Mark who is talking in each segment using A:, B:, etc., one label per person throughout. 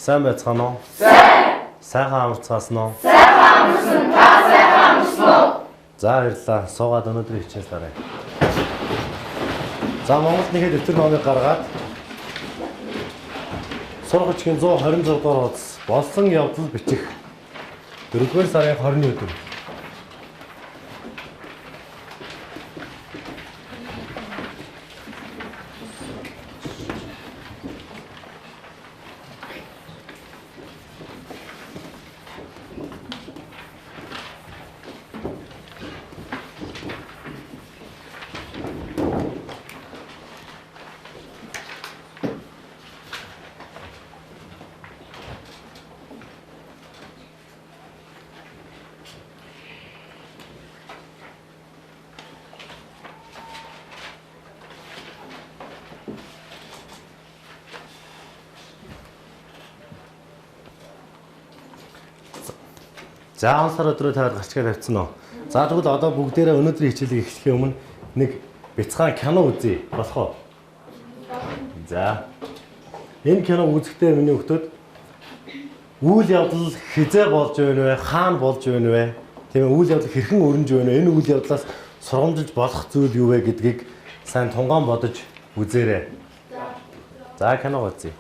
A: Сайн байцгаана уу?
B: Сайн.
A: Сайхан амарцгаасан уу?
B: Сайхан амарсан. Та сайхан амарсан уу?
A: За баярлалаа. Суугаад өнөөдрийн хичээл дараа. За Монголд нэхэд дэвтэр номыг гаргаад сургачгийн 126 дугаар хуудас болсон явдал бичих 4-р сарын 20-ны өдөр. За ансаар өдрөө тавиад гарчгаа тавьчихсан уу? За тэгвэл одоо бүгдээрээ өнөөдрийн хичээлийг эхлэхийн өмнө нэг бяцхан кино үзье. Болох уу? За. Энэ кино үзэхдээ миний хүүхдүүд үйл явдал хизээ болж байна вэ? Хаана болж байна вэ? Тийм ээ, үйл явдал хэрхэн өрнөж байна вэ? Энэ үйл явдлаас сургамжилж болох зүйл юу вэ гэдгийг сайн тунгаан бодож үзээрэй. За кино үзье.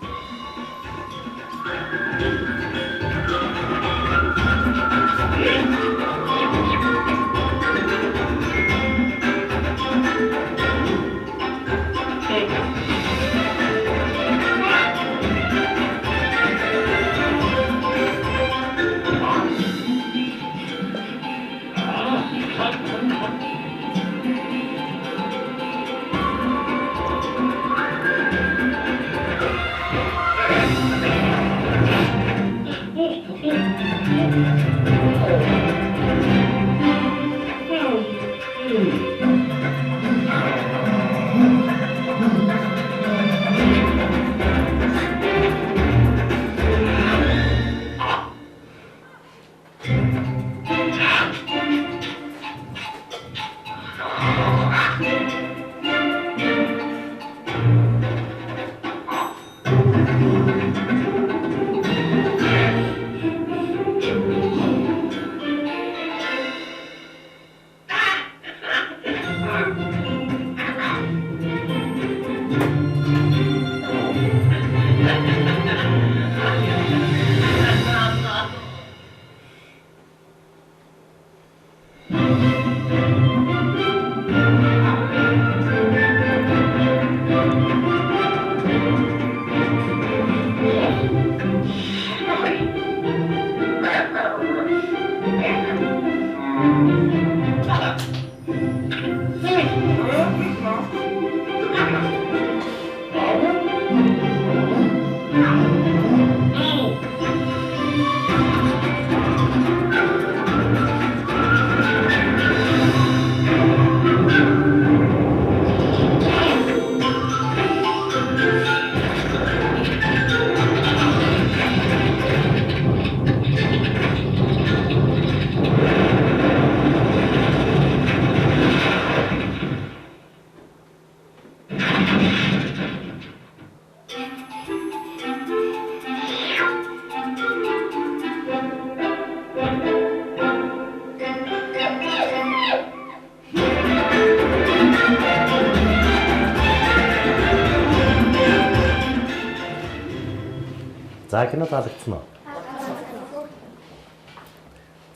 A: За кино таалагдсан уу?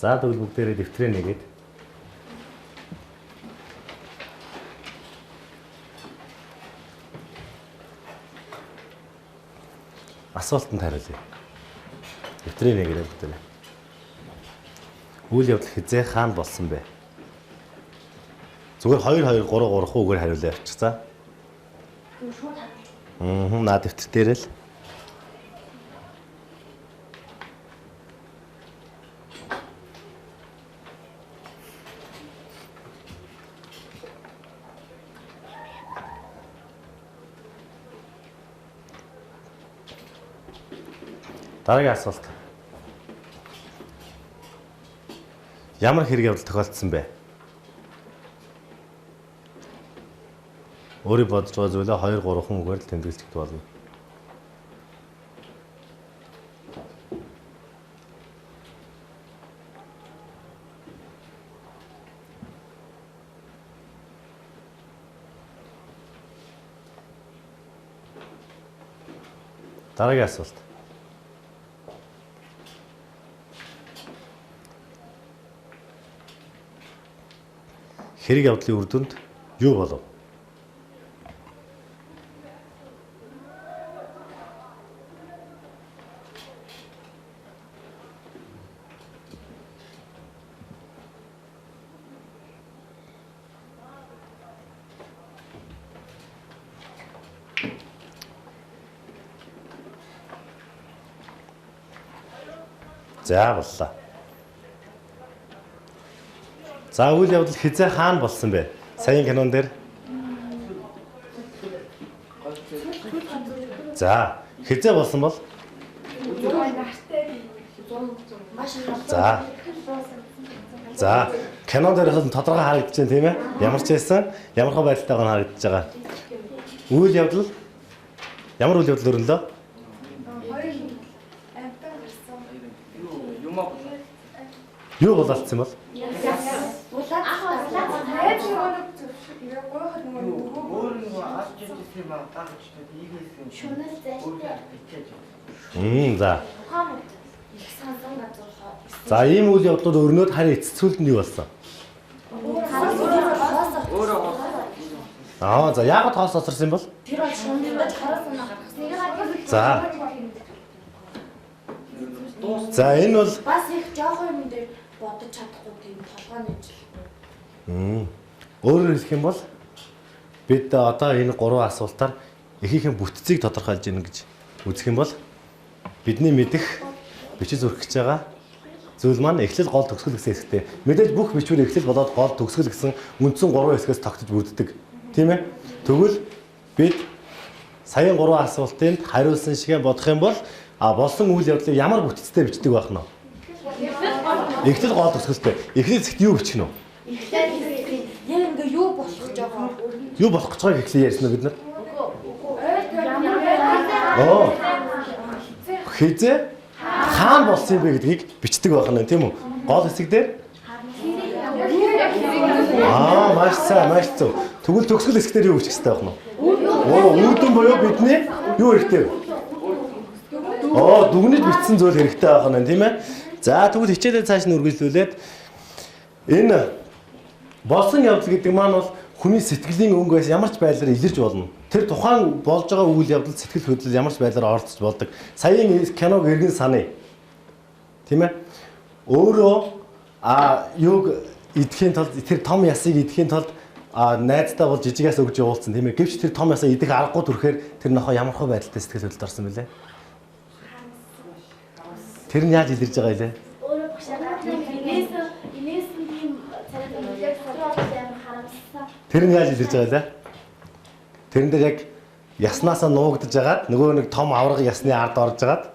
A: За тэгвэл бүгдээрээ дэвтрээ нэгээд асуултанд хариулъя. Дэвтрээ нэгээд бүгдээрээ. Үйл явдал хизээ хаана болсон бэ? Зүгээр 2 2 3 3 хуугаар хариулъя явчих. За. Наа дэвтэр дээр л. Дараагийн асуулт. Ямар хэрэг явдал тохиолдсон бэ? Өөрийн бодож байгаа зүйлээ 2 3 хүн үгээр л тэмдэглэж болно. Дараагийн асуулт. Хэрэг явдлын үр дүнд юу болов? За боллоо. За үйл явдал хизээ хаана болсон бэ? Саяын кинон дээр. За хизээ болсон бол? За. За кинон дээрээс тодорхой харагдаж байна тийм ээ? Ямар ч байсан ямар хөө байдалтайгаа харагдаж байгаа. Үйл явдал ямар үйл явдал өрнөлөө? Юу бололцсон бол? За. За ийм үйл явдлууд өрнөд харин эцэцүүлд нь юу болсон? За яагаад хоос осорсон бол?
C: Тэр бол шундаж хараас нь гаргасан.
A: За энэ бол
C: бас их жоохон юм дээр бодож чадахгүй тийм толгойн ажил.
A: Өөрөөр хэлэх юм бол бид одоо энэ гурван асуултаар ихийнхэн бүтцийг тодорхойлж ийн гэж үзэх юм бол бидний мэдэх бичиж зүрх гэж байгаа зүйл маань эхлэл гол төгсгөл гэсэн хэсэгтэй. Мэдээж бүх бичвэр эхлэл болоод гол төгсгөл гэсэн үндсэн гурван хэсгээс тогтож бүрддэг. Тийм ээ? Тэгвэл бид саяын гурван асуултанд хариулсан шигээ бодох юм бол болсон үйл явдлыг ямар бүтцтэй бичдэг байх нь вэ? Эхлэл гол төгсгөлтэй. Эхлэл хэсэгт юу бичих нь вэ?
C: Яг ингээ юу болох гэж байгаа.
A: Юу болох гэж байгааг эхлээ ярьсан уу бид нар? Хизээ хаана болсон юм бэ гэдгийг бичдэг байх нь тийм үү? Гол хэсэг дээр? Маш сайн, маш зөв. Тэгвэл төгсгөл хэсэг дээр юу бичих хэрэгтэй байх нь вэ? Үүдэн боёо бидний юу хэрэгтэй вэ? Дүгнэж бичсэн зүйл хэрэгтэй байх нь тийм ээ? За тэгвэл хичээлээ цааш нь үргэлжлүүлээд энэ болсон явдал гэдэг маань бол хүний сэтгэлийн өнгөөс ямар ч байдлаар илэрч болно. Тэр тухайн болж байгаа үйл явдал сэтгэл хөдлөл ямар ч байдлаар оролцож болдог. Саяын киног эргэн саная. Тийм ээ? Өөрөө юуг идэхийн тулд тэр том ясыг идэхийн тулд найздаа бол жижигээс өгж явуулсан тийм ээ. Гэвч тэр том ясаа идэх аргагүй төрөхээр тэр нохоо ямар хөө байдалтай сэтгэл хөдлөлд орсон бэлээ? Тэр нь яаж илэрж байгаа илээ?
B: Өөрөө багшаа инээс тийм царай төлөвлөж харамссан.
A: Тэр нь яаж илэрж байгаа лээ? Тэрэн дээр яг яснаасаа нуугдж агаад нөгөө нэг том авраг ясны ард орж агаад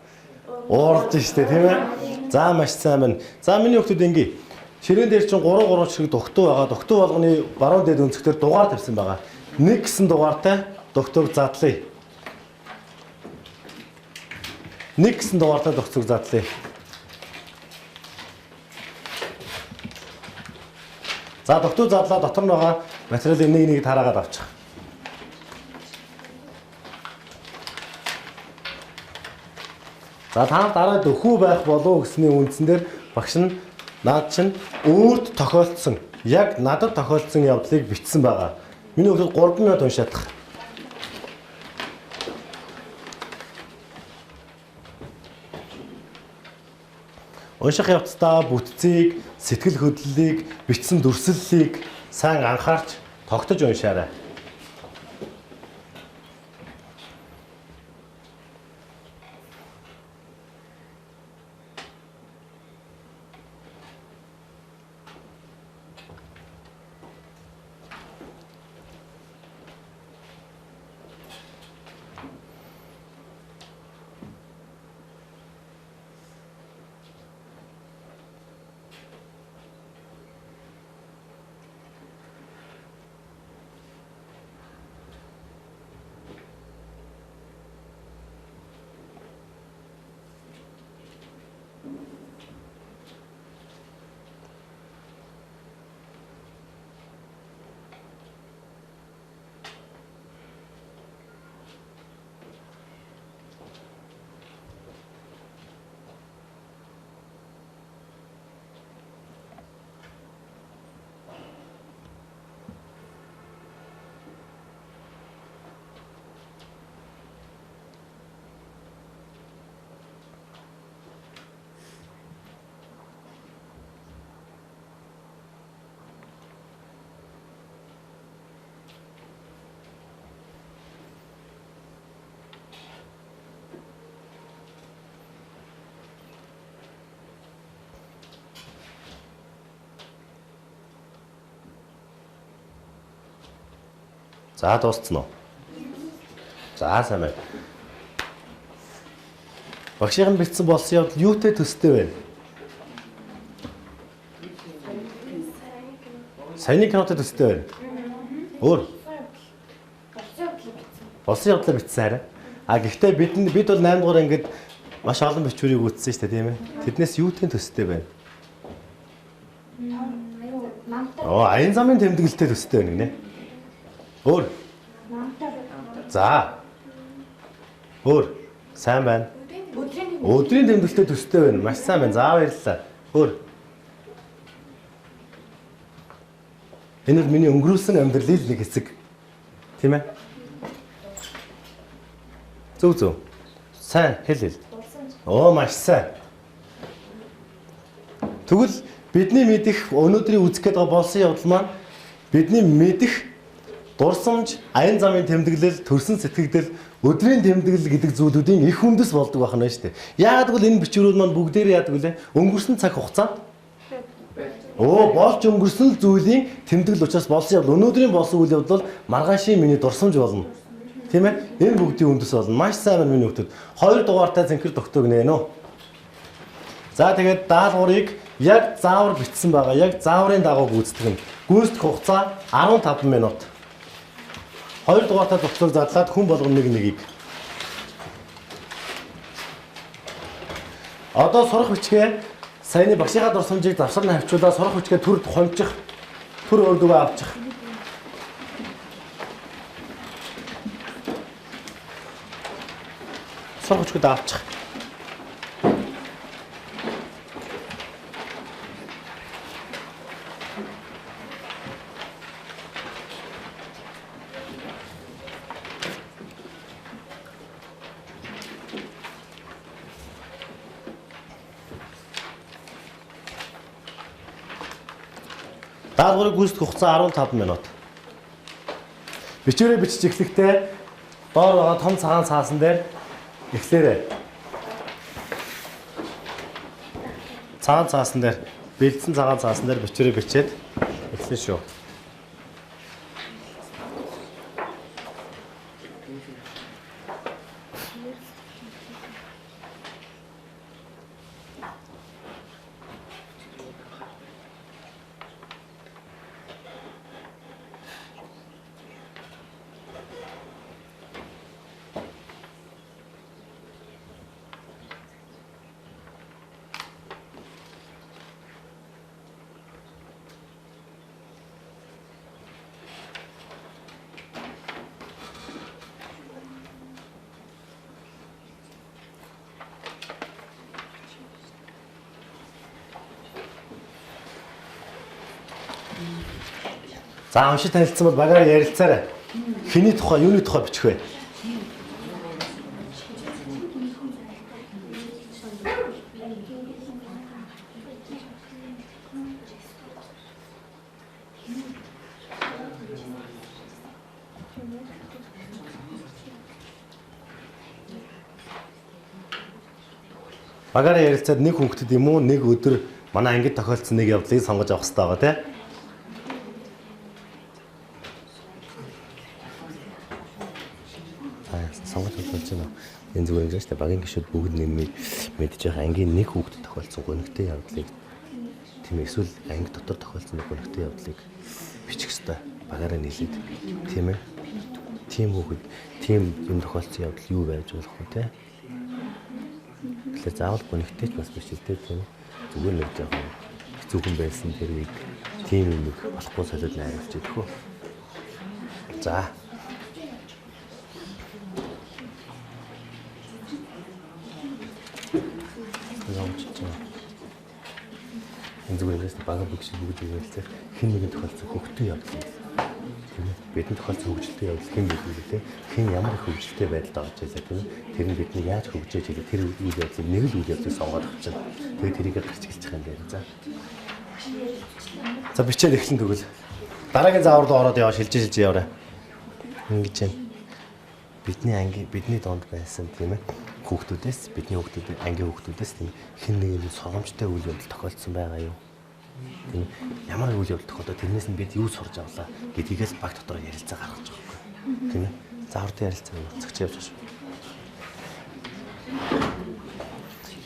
A: уурж штэ тийм ээ. За маш сайн байна. За миний хүүхдүүд ингээ ширээн дээр чинь 3 шиг дугтуу байгаа. Дугтуу болгоны баруун дээд өнцгтэр дугаар тавьсан байгаа. Нэг гэсэн дугаартай дугтууг задлая. Нэг гэсэн дугаартай дугтууг задлая. За дугтуу задлаа дотор нь байгаа материалыг нэг тараагаад авчих. За та дараа дөхүү байх болов гэсний үндсэн дээр багш нь наад чинь өөрт тохиолдсон яг надад тохиолдсон явдлыг бичсэн байгаа. Миний хувьд 3 минут уншаадах. Унших явцдаа бүтцийг, сэтгэл хөдлөлийг, бичсэн дүрслэлийг сайн анхаарч тогтож уншаарай. За дууссан уу? За сайн байна. Багшийн бэлдсэн болсон явдал юутэй төстэй байна? Саяны кинотой төстэй байна. Өөр. Болсон явдлаа бичсэн хараа. А гэхдээ бид бол 8 дугаар ангид маш олон бичвэрийг үүссэн шүү дээ, тийм ээ. Тэднээс юутэй төстэй байна? Аян замын тэмдэглэлтэй төстэй байна гинэ. Өөр. За. Өөр. Сайн байна. Өдрийн тэмдэглэлтэй төстэй байна. Маш сайн байна. За баярлалаа. Өөр. Энэ бол миний өнгөрүүлсэн амьдралын нэг хэсэг. Тийм ээ? Зөв. Сайн хэл. Маш сайн. Тэгвэл бидний мэдих өнөөдрийн үзэх гээд байгаа болсон явдал маань бидний мэдих дурсамж, аян замын тэмдэглэл, төрсөн сэтгэгдэл, өдрийн тэмдэглэл гэдэг зүйлүүдийн их үндэс болдог байна шүү дээ. Яагаад гэвэл энэ бичвэрүүд маань бүгдээрээ яадаг вүлээ? Өнгөрсөн цаг хугацаанд болж өнгөрсөн зүйлийн тэмдэглэл учраас болсон явдал. Өнөөдрийн болсон үйл явдал бол маргаашийн миний дурсамж болно. Тийм ээ? Энэ бүгдийн үндэс болно. Маш сайн байна миний хүүхдүүд. 2 дугаартай зэнхэр тогтоог нэ нөө. За тэгээд даалгаврыг яг заавар бичсэн байгаа. Яг зааврын дагуу гүйцэтгэх нь. Гүйцэтгэх хугацаа 15 минут. 2 дугаартай тогтоог задлаад хүн болгоно нэг-нэгийг. Одоо сурах бичгээ саяны багшийнхаа дурсамжийг завсар нь хавчуулаад сурах бичгээ төр хомчих. Төр өөрдөгөө авчих. Сурах бичгээд авчих. Даалгаврыг гүйцэтгэх хугацаа 15 минут. Бичвэрээ бичиж эхлэхдээ доор байгаа том цагаан цаасан дээр эхлээрэй. Цагаан цаасан дээр бэлдсэн цагаан цаасан дээр бичвэрээ бичээд эхлэн шүү. За уншиж танилцсан бол багаар ярилцаарай. Хэний тухай, юуны тухай бичих вэ? Багаар ярилцаад нэг хүүхэд юм уу нэг өдөр манай ангид тохиолдсон нэг явдлыг сонгож авах хэрэгтэй байгаа тийм. Сонгож болж байна. Энэ зүгээр юм шүү дээ. Багийн гишүүд бүгд нэмээд мэдж байгаа ангийн нэг хүүхэд тохиолдсон гонхтой явдлыг тийм эсвэл анги дотор тохиолдсон нэг гонхтой явдлыг бичих хэрэгтэй. Багаараа нийлээд тийм ээ. Тийм хүүхэд тийм юм тохиолдсон явдал юу байж болох вэ те? Тэгэхээр заавал гонхтой ч бас биш үү тийм ээ. Зүгээр нэг жоохон хэцүүхэн байсан тэрийг тийм юм болохгүй солиод найруулж идэх үү. За. Энэ зүгээр нэс бага бүгшиг бүгд хэлсэн. Хэн нэгэн тохиолдсон хөвгтэй явдал. Тийм ээ. Бидний тохиолдсон хөвгөлтэй явдал хэн гэдэг үү те? Хэн ямар их хөвгөлтэй байдалд орж ирсэн тийм ээ. Тэр нь бидний яаж хөвгөж байгаа тэр үйл явдлыг нэг л үйл явдлыг сонгоод авчихна. Тэгээд тэрийг гарч эхэлж байгаа юм байна. За бичээд эхлэн тэгвэл дараагийн заавар руу ороод яваа шилжиж яваарай. Ингэж байна. Бидний анги бидний донд байсан тийм ээ. Хүүхдүүдээс бидний хүүхдүүд ангийн хүүхдүүдээс тийм хэн нэгэн сургамжтай үйл явдал тохиолдсон байгаа юу? Тийм ямар үйл явдал тохиолдоод тэрнээс нь бид юу сурж авлаа гэдгийгээс баг дотор ярилцаа гаргаж байгаа юм. Тийм ээ. За урд ярилцсан нууцч явж байна.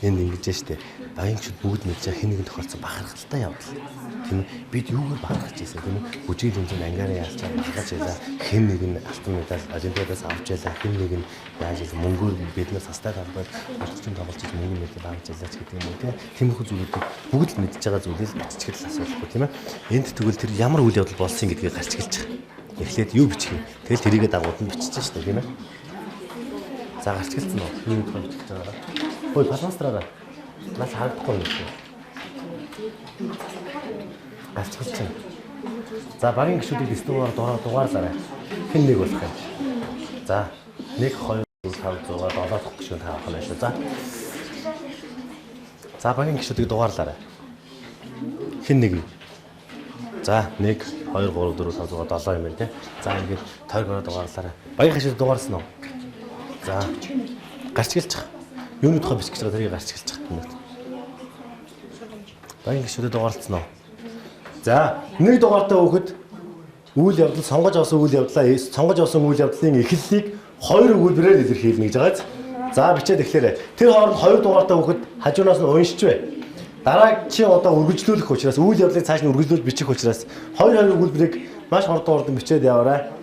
A: Энэ ингэж штэ. Баянгчд бүгд мэдж байгаа хэн нэгэн тохиолдсон бахархалтай явдал. Тийм ээ. Бид юугаар бахархаж ийсэн тийм ээ. Бүжийл үнэн ангаараа яалчаа бахархаж байлаа. Хэн нэгэн алтан медаль олимпиадаас авч байлаа. Хэн нэгэн яаж ийсэн мөнгөөр биднээс хастаад аваад орчин тоглож ийсэн мөнгө медаль авч байлаа ч гэдэг юм уу тийм ээ. Тиймэрхүү зүйлүүдийг бүгд л мэдж байгаа зүйлээс биччихэл асуудалгүй тийм ээ. Энд тэгвэл тэр ямар үйл явдал болсон гэдгийг гарч гэлж байгаа. Эхлээд юу бичих юм. Тэгэл тэрийгээ дагууд нь бичиж штэ тийм ээ. За гарч гэлцэн үү? Юу гэж бичиж байгаа. Ой, паланстраа. Нас харагдахгүй юм шиг. Гарч гэлцэн. За багийн гишүүдийг дэстүүгээр дугаарлаарай. Хэн нэг болох юм. За 1 2 4 5 6 7 дахь гишүүн тавих нь шүү. За багийн гишүүдийг дугаарлаарай. Хэн нэг. За 1 2 3 4 5 6 7 юм байна тий. За ингээд тойргоор дугаарлаарай. Багийн гишүүд дугаарсан уу? За гарч гэлчих. Юуны тухай бичиж байгаа тэрийг гарч гэлчих юм байна. Багийн гишүүдэд дугаарлцсан уу? За нэг дугаартай хөөхд үйл явдал сонгож авсан үйл явдлын эхлэлийг 2 өгүүлбэрээр илэрхийлнэ гэж байгаа. За бичээд эхлээрэй. Тэр хооронд 2 дугаартай хөөхд хажуунаас нь уншиж бай. Дараа чи одоо үргэлжлүүлэх учраас үйл явдлыг цааш нь үргэлжлүүлж бичих учраас 2 өгүүлбэрийг маш хурдан бичээд яваарай.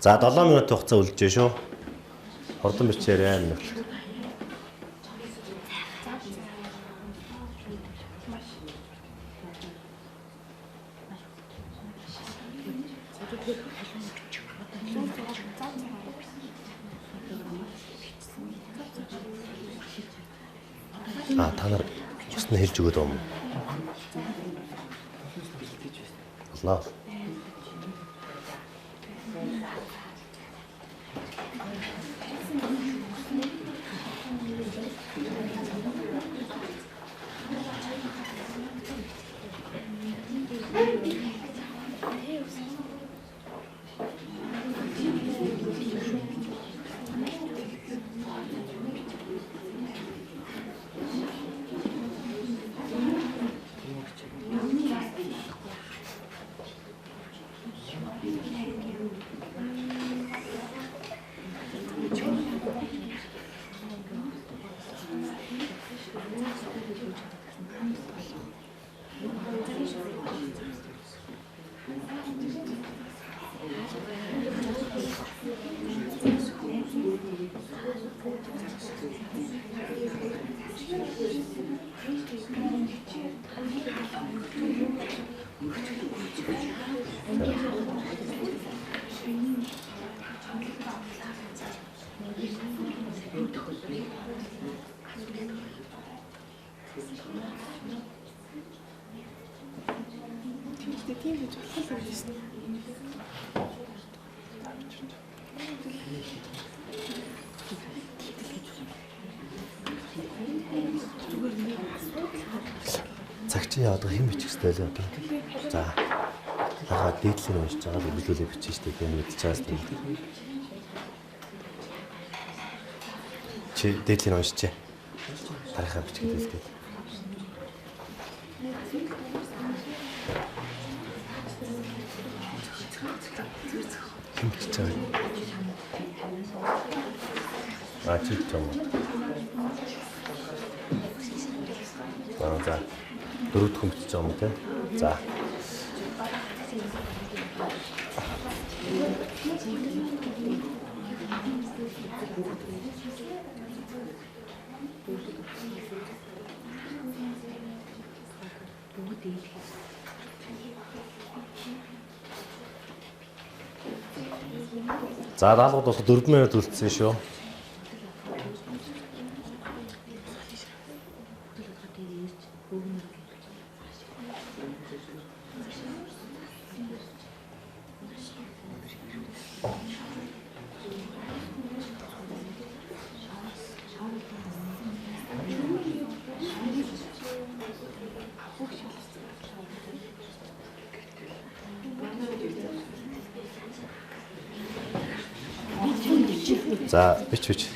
A: За 7 минут хугацаа үлдэж шүү. Хурдан бичээрэй минут. Та нар усны хэлж өгöd юм. Аллаа. Цагчийн яадаг хэм бичих хэрэгтэй л одоо. За. Хаа дээдлийг уншиж байгаа л биелүүлээ бичиж штэ гэх юм мэдчихээс тийм. Чи дээдлийг уншиж. Тарихаа бичгээд хэлдэг. Хэм бичиж байгаа. Чиг юм. За. Дөрөв дэх бичиж байгаа юм те. За. За даалгад болох 4 минут үлдсэн шүү. За бич.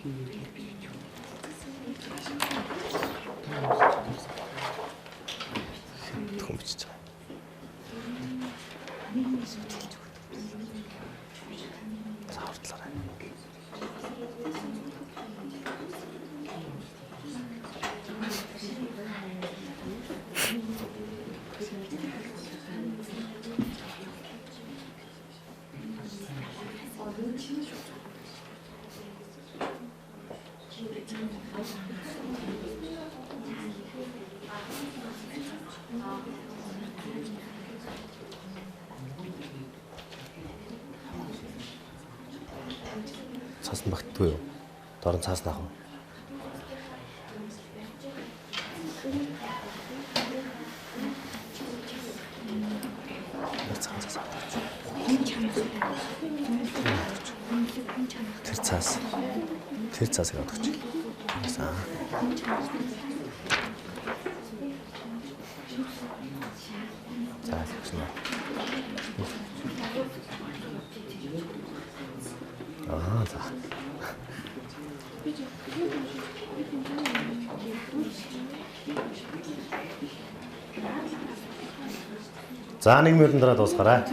A: Тхүн бичиж байгаа. Заавартлаарай. Цаас нь багтдгүй юу? Дорн цаас наах уу? Тэр цаас яваад өгч. За. За тэгснэ. За. За 1 минутын дараа дуусгараа.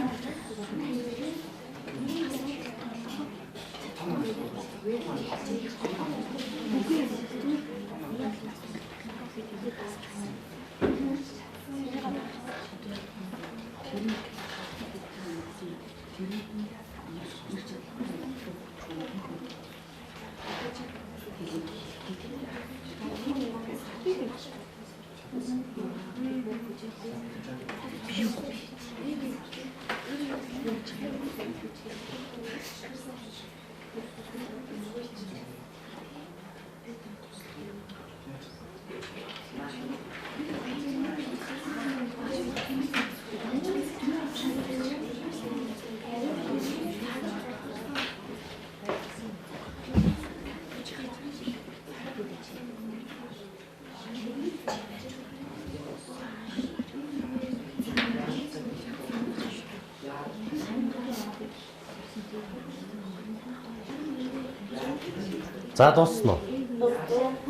A: За дуусна уу?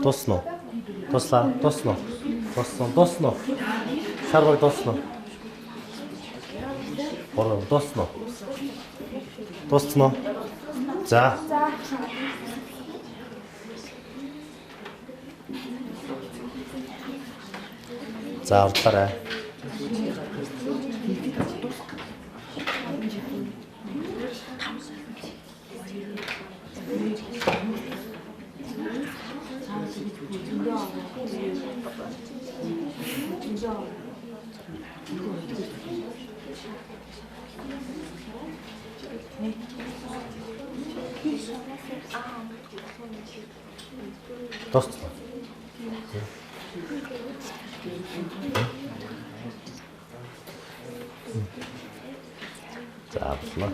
A: Дуусна уу? Дуслаа, дуусна уу? Дуусна уу? Шаргой дуусна уу? Бороо дуусна уу? Дуусна уу? За. За урдлаарай. Дуусна. За авлаа.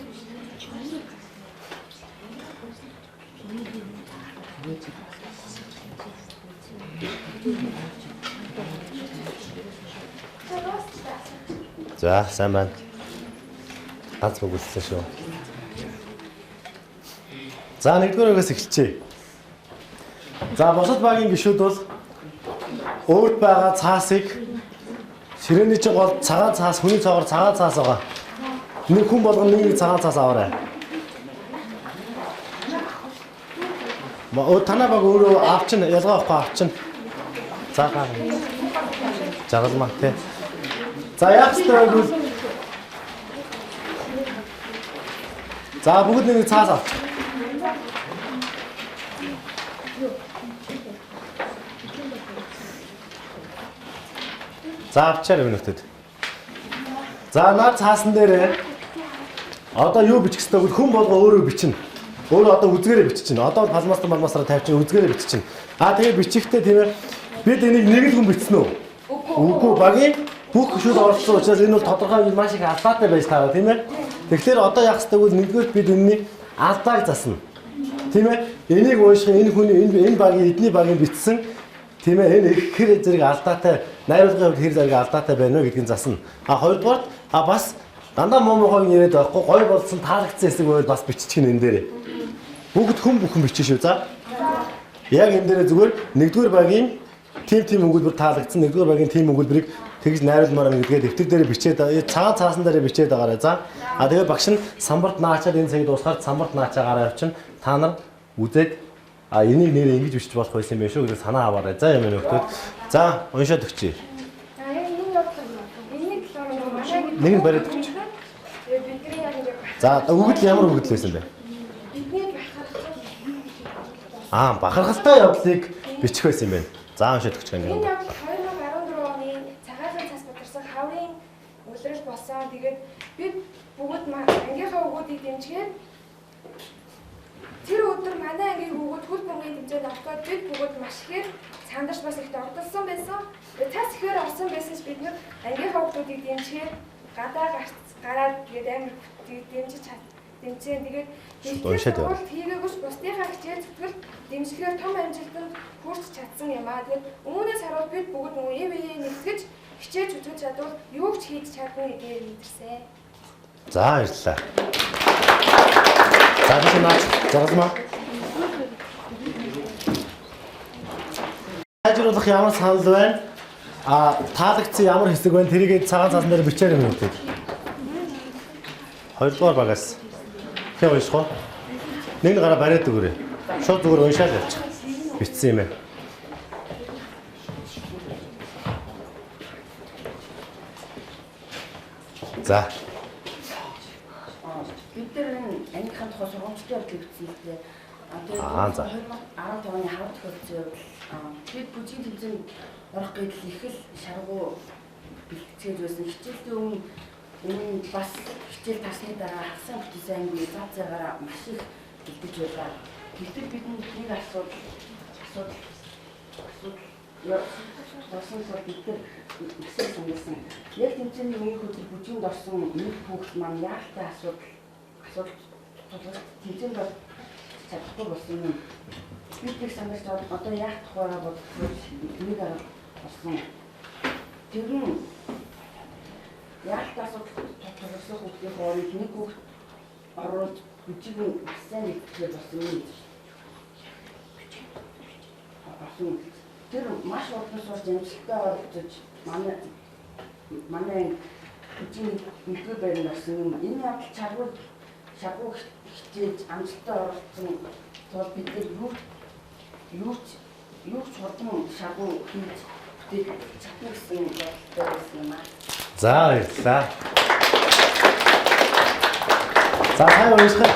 A: За сайн байна. Ганц үг үлдсэн шүү. За 1-р эхэлчихье. За босод багийн гишүүд бол өөрт байгаа цаасыг ширээний чинь гол цагаан цаас, хүний цоогоор цагаан цаас байгаа. Нэг хүн болгоно нэг цагаан цаас аваарай. Танаа баг өөрөө авчин ялгаа авахгүй авчин. За гаа. Жаргалмаа тий. За яах вэ гэвэл за бүгд нэг цаас авч. За авчаар минутад. За наад цаасан дээр одоо юу бичих ёстой вэ? Хүн болго өөрөө бичнэ. Өөрөө одоо үзгээрээ биччихнэ. Одоо палмастар тавьчихна үзгээрээ биччихнэ. Тэгээ бичихтэй тийм ээ. Бид энийг нэг л хүн бичсэн үү? Үгүй багийн бүх гişүүд оролцсон учраас энэ бол тодорхой маш их алдаатай байж таараа тийм ээ. Тэгэхээр одоо яах ёстой вэ? Нэгдүгээр бид энэний алдааг засна. Тийм ээ. Энийг ууших энэ хүний энэ багийн эдний багийн бичсэн тийм ээ. Энэ их хэр зэрэг алдаатай найруулгын хувьд хэр зэрэг алдаатай байна вэ гэдгийг засна. Хоёрдугаар бас дандаа муухайг яриад байхгүй гоё болсон таалагдсан хэсэг байвал бас биччих энэ дээр. Бүгд хүн бүхэн бичнэ шүү. За. Яг энэ дээр зүгээр нэгдүгээр багийн тим өгүүлбэр таалагдсан. Нэгдүгээр багийн тим өгүүлбэрийг тэгж найруулмаар байна гэдгээ дэвтэр дээр бичээд цаасан дээр бичээд байгаарай. За. А тэгээ багш нь самбарт наачаад энэ цагийг дуусгаад самбарт наачаагаар явчихна. Та нар үзээд энийг нэрээ ингэж бичиж болох байсан юм байна шүү гэж санаа аваарай. За юм нөхдөд. За уншаад өгчий. Нэг нь бариад өгч. За өгдөл ямар өгдөл байсан бэ? Бахархалтай явдлыг бичих байсан юм байна. За уншаад өгч гэнэ.
D: Энэ явдал 2014 оны цагаatan цас бадарсан хаврын үлрэл болсон. Тэгээд бид бүгд ангийнхаа өгүүдийг дэмжгээд тэр өдөр манай ангийн өгүүд хөл бөмбөгийн хэмжээнд автгаад бид бүгд маш ихээр цаандарч бас ихтэй ордолсон байсан. Цас ихээр орсон байсан ч бид ангийнхаа өгүүдийг дэмжгээд гадаа гараад тэгээд амар дэмжиж дэмжээ. Тэгээд хийгээгүйч бусдынхаа хичээл зүтгэл дэмжлэгээр том амжилтанд хүрч чадсан юм аа. Тэгээд өмнөөс харуул бид бүгд ивээ нэгтгэж хичээж зүтгэж чадвал юу ч хийж чадна гэдгийг мэдэрсэн.
A: За баярлалаа. За би наач заргалмаа. Ажиглах ямар санал байна? Таалагдсан ямар хэсэг байна? Тэрийг цагаан цаасан дээр бичээр юм үү? Хоёрдугаар багаас. Хэ унших уу? Нэг нь гараа бариад өгөөрэй. Шууд зүгээр уншаад явчих. Бичсэн юм ээ. За.
E: Бид нар ангийнхаа тухай сургамжтай явдлыг бичсэн л дээ. Тэгээд 2015 оны хавар тохиолдсон явдал бид бүжгийн тэмцээнд орох гэдэл их л шаргуу бэлтгэж байсан. Хичээлдээ өмнө бас хичээл тасны дараа хагас бүтээсэн анги зав заагаараа маш их бэлдэж байлаа. Гэтэл бидэнд нэг асуудал бид нар ихсэл санагдсан. Яг тэмцээний өмнөх өдөр бүжинд орсон нэг хүүхэд маань яалтай асуудал тэмцээнд чадахгүй болсон юм. Бид их санаж одоо яах тухайгаа бодоход нэг арга болсон. Тэр нь яалтай асуудал хүүхдийн хооронд нэг хүүхэд оруулж бүжигийн сайн нэгтгэж болсон юм. Тэр маш урдан сурч амжилттай оролцож манай бүжгийн нэгдүгээр байранд орсон юм. Энэ явдал шагуу хичээж амжилттай оролцсон тул бид юу ч хурдан шагуу хийж бүтээх чадна гэсэн бодолтой байсан юм аа.
A: За баярлалаа. За сайн унших.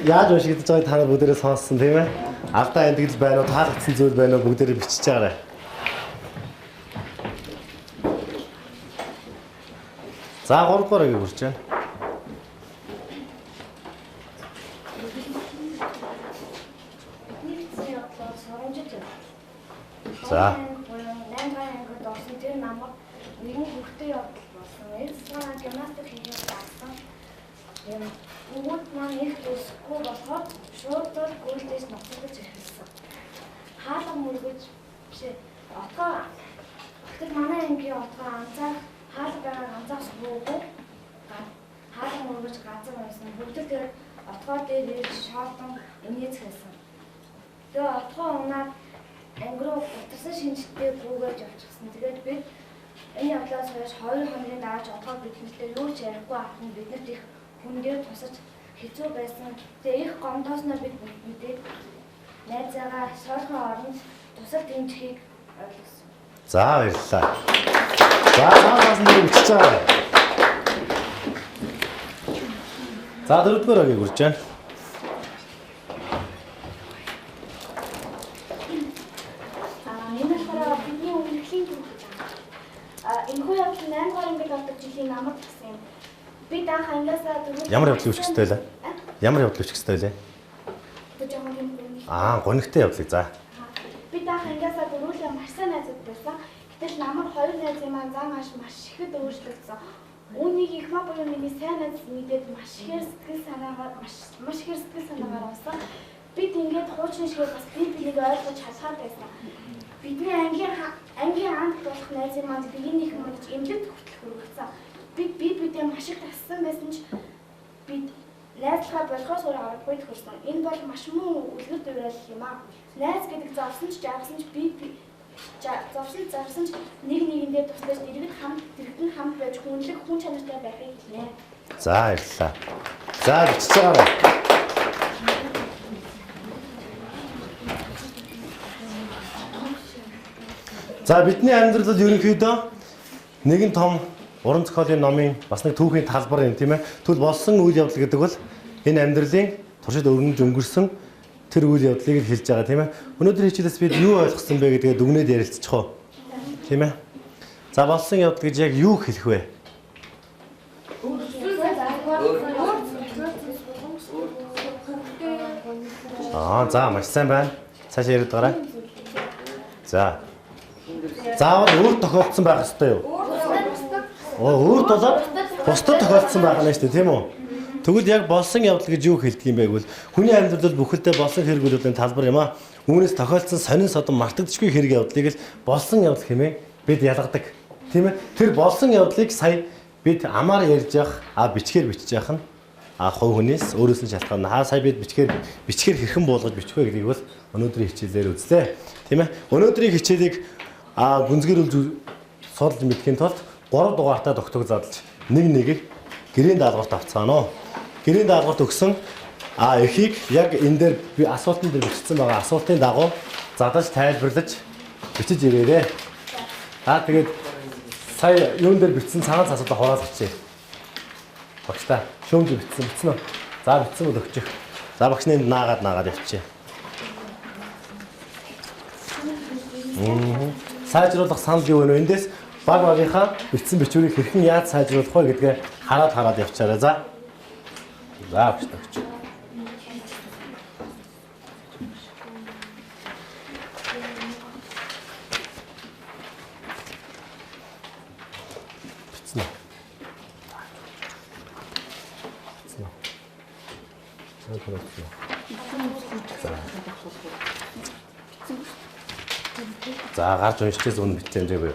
A: Яаж уншигдаж байгааг та нар бүгдээрээ сонссон тийм ээ? Алдаа эндгэл байна уу, таалагдсан зүйл байна уу бүгдээрээ бичиж байгаарай. За 3 дугаар аяг хүрч байна. За.
B: Наймганд орсон тэр намайг нэгэн хүүхдээ явдал болсон. Эцэг гимнастик хийх байсан. Бүгд маань их төсөхгүй болохоор шууд гүйлдэж ноцолж ирсэн. Хаалга мөргөж бишээ. Тэр манай ангийн отгоо анзаах хаалгаар анзаах суугүй. Хаалга мөргөж газар байсан. Бүгд тэр отгоо дээр ирж шоолтон инээц хэлсэн. Тэгээ отгоо унаад ангируу утсан шинжтэй гүгэж явчихсан. Тэгээд бид энэ явдлаас хойш 2 хоногийн дараа отгоо биднэртэй юу ч ярихгүй авах нь биднэрт их хүн дээр тусаж хэцүү байсан. Тэгээ их гомдоосноо бид мэдээд найзаагаа суулгын оронд тусал дэмжихийг ойлгосон.
A: За баярлалаа. За цаасан дээр бичиж байгаа. За 4 дугаар аяг хүрч байна.
B: Намайг гэсэн. Би даах ангиасаа дөрөв.
A: Ямар явдал үүсэх ёстой вэ? Ямар явдал үүсэх ёстой вэ? Гонигтай явдлыг за.
B: Би даах ангиасаа дөрвөлээ маш сайн найзууд байсан. Гэтэл намайг хоёр найзын маань зам хаш маш ихэд өөрчлөгдсөн. Үүнийг их маа буюу миний сайн найз мэдээд маш ихээр сэтгэл санаагаар болсон. Бид ингээд хуучин шиг бас бинийг ойлгож чадхаар байсан. Бидний ангийн анх болох найзын маань биеийнх нь эмгэгт хүртэл хүргэсэн. Бидээ маш их тассан байсан ч бид Найзлахаа болохоос өөр аргагүй төгссөн. Энэ бол маш муу үлгэр дуурайл юм аа. Найз гэдэг завсан ч жаргасан ч завсан ч нэг нэгэндээ туслаж дэрэгдэн хамт байж хүнлэг хүн чанартай байхыг хэлнэ.
A: За ярьлаа. За бичиж байгаарай. За бидний амьдралд ерөнхийдөө нэгэн том уран зохиолын номын бас нэг түүхийн талбар юм тийм ээ. Тэгвэл болсон үйл явдал гэдэг бол энэ амьдралын туршид өргөмж өнгөрсөн тэр үйл явдлыг л хэлж байгаа тийм ээ. Өнөөдөр хичээлээс бид юу ойлгосон бэ гэдгээ дүгнээд ярилцчих уу. Тийм ээ. За болсон явдал гэж яг юу хэлэх вэ? За маш сайн байна. Цаашаа яриад гараа. За. Заавал өөр тохиолдсон байх ёстой юу? Өөр болоод бусдад тохиолдсон байх нь шүү дээ, тийм үү? Тэгвэл яг болсон явдал гэж юу хэлдэг юм бэ гэвэл хүний амьдралд бүхэлдээ болсон хэрэг үйлдлийн талбар юм аа. Үүнээс тохиолдсон сонин содон мартагдчихгүй хэрэг явдлыг л болсон явдал хэмээн бид ялгадаг. Тийм ээ? Тэр болсон явдлыг сая бид амаар ярьж явах, бичгээр бичиж явах нь хувь хүнээс өөрөөс нь шалтгаална. Сая бид бичгээр хэрхэн буулгаж бичих вэ гэдгийг бол өнөөдрийн хичээлээр үзлээ. Тийм ээ? Өнөөдрийн хичээлийг гүнзгийрүүлж судалж мэдхийн тулд 3 дугаартай тогтоог задлж нэг гэрийн даалгаварт авцгаано. Гэрийн даалгаварт өгсөн эхийг яг энэ дээр би асуултан дээр бичсэн байгаа асуултын дагуу задлаж тайлбарлаж бичиж ирээрээ. Тэгээд сая юун дээр бичсэн цагаан цасуудаа хураалж бичээ. Багштай шөөмж бичсэн үү? За бичсэн бол өгчих. За багш нэнд наагаад явчихъя. Сайжруулах санал юу вэ? Эндээс баг багийнхаа бичсэн бичвэрийг хэрхэн яаж сайжруулах вэ гэдгээ хараад явчаарай. За. За багш. За гарч уншчихээс үнэ битсэн зэвэ.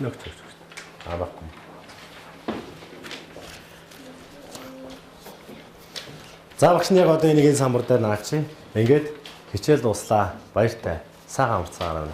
A: Битнэ өгч. Баггүй. За багш яг одоо энийг энэ самбар дээр наачих. Ингээд хичээл дуслаа. Баяртай. Сайхан амарцгаараа.